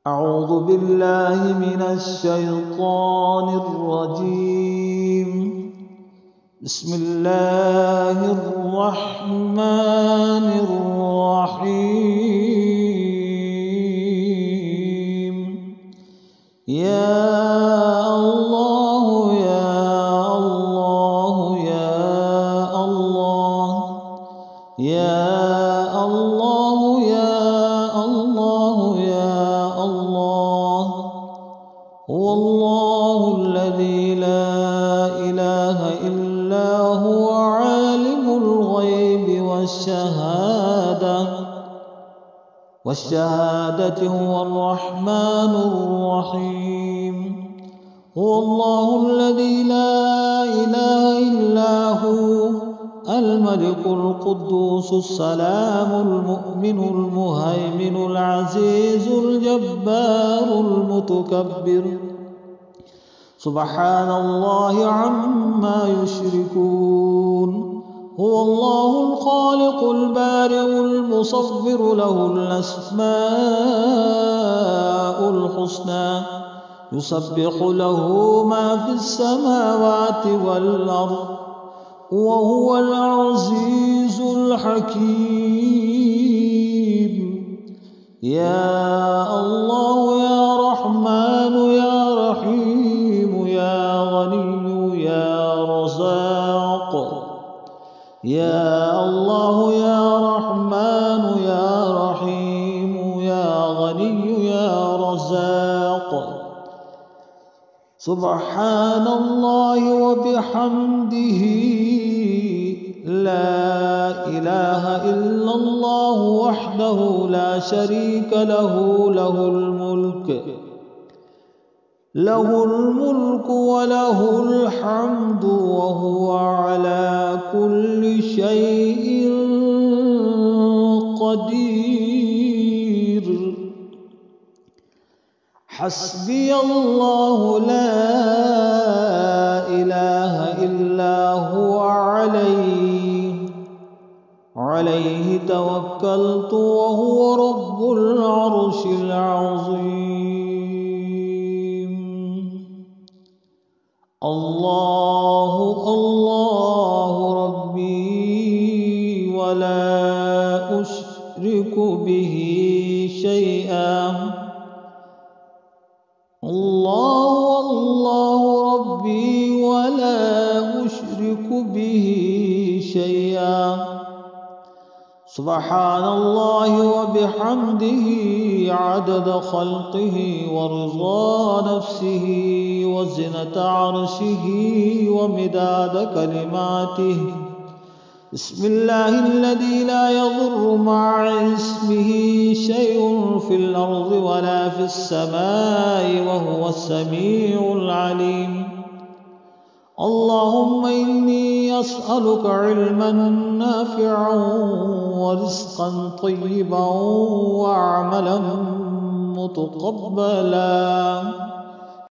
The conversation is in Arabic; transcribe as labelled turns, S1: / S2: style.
S1: أعوذ بالله من الشيطان الرجيم. بسم الله الرحمن الرحيم. يا الله يا الله يا الله يا الله يا الله يا الله. هو الله الذي لا إله إلا هو عالم الغيب والشهادة هو الرحمن الرحيم. هو الله الذي لا إله إلا هو الملك القدوس السلام المؤمن المهيمن العزيز الجبار المتكبر. سبحان الله عما يشركون. هو الله الخالق البارئ المصور له الأسماء الحسنى يسبح له ما في السماوات والأرض وهو العزيز الحكيم. يا الله يا رحمن يا رحيم يا غني يا رزاق. يا الله يا رحمن يا رحيم يا غني يا رزاق. سبحان الله وبحمده لا إله إلا الله وحده لا شريك له. له الملك وله الحمد وهو على كل شيء قدير. حسبي الله لا إله إلا هو عليه توكلت وهو رب العرش العظيم. الله الله ربي ولا أشرك به شيئا. الله الله ربي ولا أشرك به شيئا. سبحان الله وبحمده عدد خلقه ورضا نفسه وزنة عرشه ومداد كلماته. بسم الله الذي لا يضر مع اسمه شيء في الأرض ولا في السماء وهو السميع العليم. اللهم إني أسألك علما نافعا ورزقا طيبا وعملا متقبلا.